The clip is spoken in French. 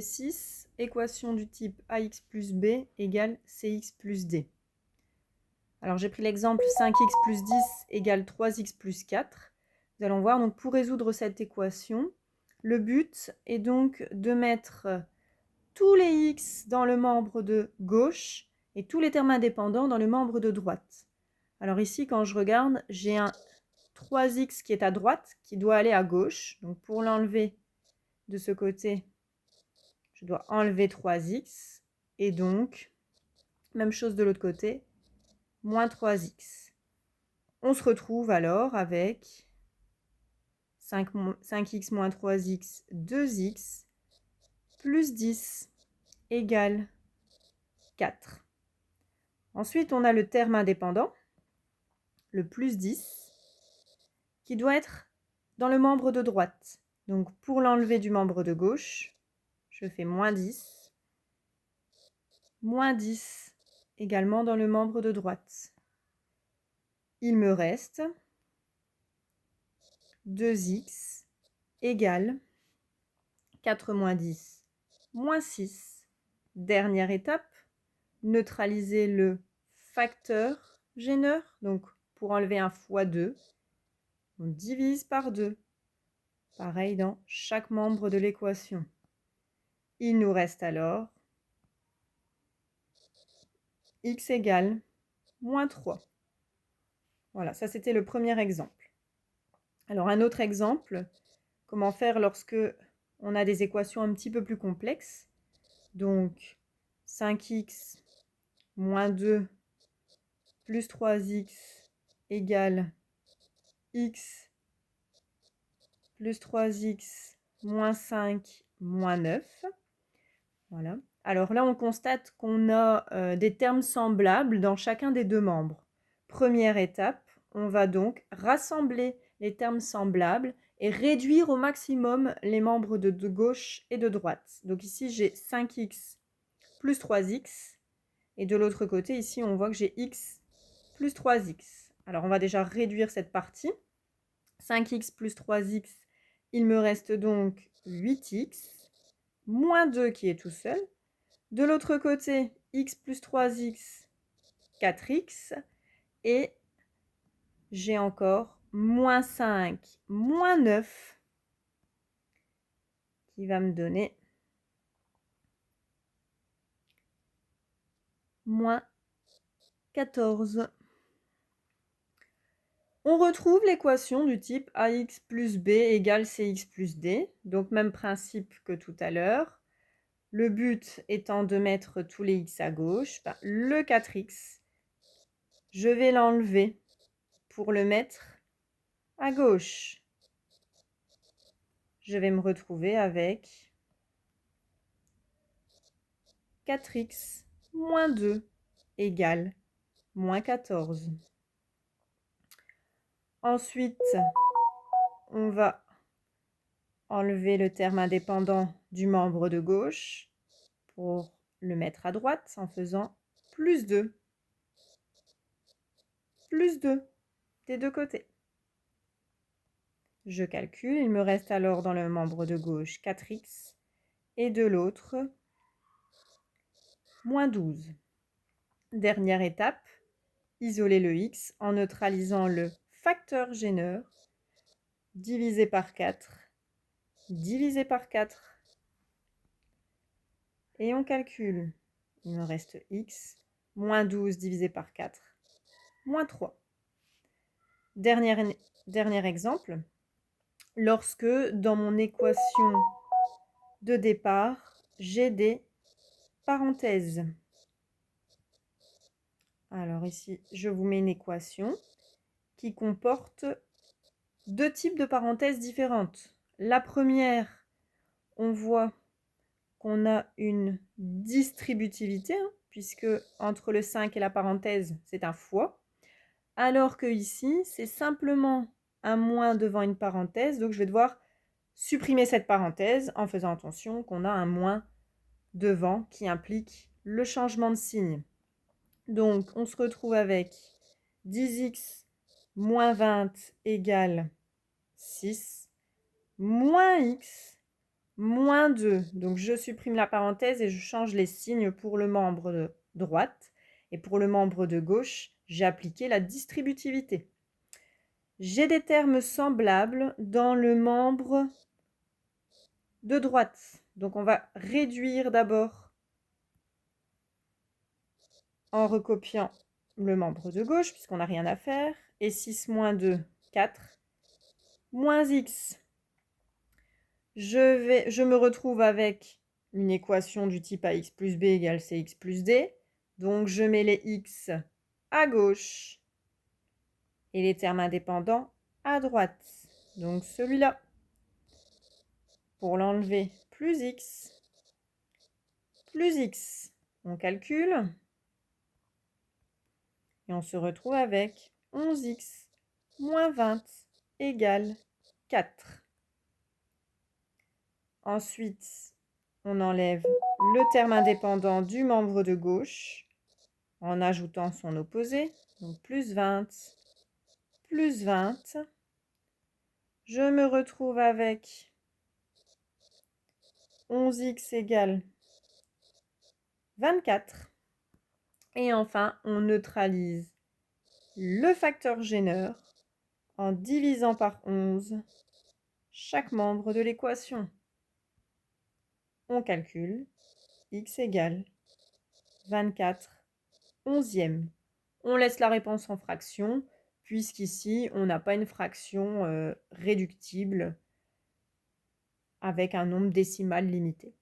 6, équation du type ax plus b égale cx plus d. Alors j'ai pris l'exemple 5x plus 10 égale 3x plus 4. Nous allons voir, donc pour résoudre cette équation, le but est donc de mettre tous les x dans le membre de gauche et tous les termes indépendants dans le membre de droite. Alors ici, quand je regarde, j'ai un 3x qui est à droite, qui doit aller à gauche. Donc pour l'enlever de ce côté, je dois enlever 3x. Et donc, même chose de l'autre côté, moins 3x. On se retrouve alors avec 5x moins 3x, 2x, plus 10 égale 4. Ensuite, on a le terme indépendant, le plus 10, qui doit être dans le membre de droite. Donc, pour l'enlever du membre de gauche, je fais moins 10 également dans le membre de droite. Il me reste 2x égale 4 moins 10, moins 6. Dernière étape, neutraliser le facteur gêneur. Donc, pour enlever un fois 2, on divise par 2. Pareil dans chaque membre de l'équation. Il nous reste alors x égale moins 3. Voilà, ça c'était le premier exemple. Alors un autre exemple, comment faire lorsque on a des équations un petit peu plus complexes. Donc 5x moins 2 plus 3x égale x plus 3x moins 5 moins 9. Voilà. Alors là, on constate qu'on a des termes semblables dans chacun des deux membres. Première étape, on va donc rassembler les termes semblables et réduire au maximum les membres de gauche et de droite. Donc ici, j'ai 5x plus 3x. Et de l'autre côté, ici, on voit que j'ai x plus 3x. Alors, on va déjà réduire cette partie. 5x plus 3x, il me reste donc 8x, moins 2 qui est tout seul. De l'autre côté, x plus 3x, 4x. Et j'ai encore moins 5, moins 9, qui va me donner moins 14. On retrouve l'équation du type ax plus b égale cx plus d. Donc même principe que tout à l'heure. Le but étant de mettre tous les x à gauche. Le 4x, je vais l'enlever pour le mettre à gauche. Je vais me retrouver avec 4x moins 2 égale moins 14. Ensuite, on va enlever le terme indépendant du membre de gauche pour le mettre à droite en faisant plus 2. Plus 2 des deux côtés. Je calcule, il me reste alors dans le membre de gauche 4x et de l'autre moins 12. Dernière étape, isoler le x en neutralisant le facteur gêneur, divisé par 4, divisé par 4. Et on calcule, il me reste x, moins 12 divisé par 4, moins 3. Dernier exemple, lorsque dans mon équation de départ, j'ai des parenthèses. Alors ici, je vous mets une équation qui comporte deux types de parenthèses différentes. La première, on voit qu'on a une distributivité, puisque entre le 5 et la parenthèse, c'est un fois. Alors que ici, c'est simplement un moins devant une parenthèse. Donc, je vais devoir supprimer cette parenthèse en faisant attention qu'on a un moins devant qui implique le changement de signe. Donc, on se retrouve avec 10x moins 20 égale 6, moins x moins 2. Donc, je supprime la parenthèse et je change les signes pour le membre de droite. Et pour le membre de gauche, j'ai appliqué la distributivité. J'ai des termes semblables dans le membre de droite. Donc, on va réduire d'abord en recopiant le membre de gauche, puisqu'on n'a rien à faire. Et 6 moins 2, 4. Moins x. Je me retrouve avec une équation du type ax plus b égale cx plus d. Donc, je mets les x à gauche et les termes indépendants à droite. Donc, celui-là. Pour l'enlever, plus x. On calcule. Et on se retrouve avec 11x moins 20 égale 4. Ensuite, on enlève le terme indépendant du membre de gauche en ajoutant son opposé. Donc plus 20, plus 20. Je me retrouve avec 11x égale 24. Et enfin, on neutralise le facteur gêneur en divisant par 11 chaque membre de l'équation. On calcule x égale 24 onzièmes. On laisse la réponse en fraction, puisqu'ici, on n'a pas une fraction réductible avec un nombre décimal limité.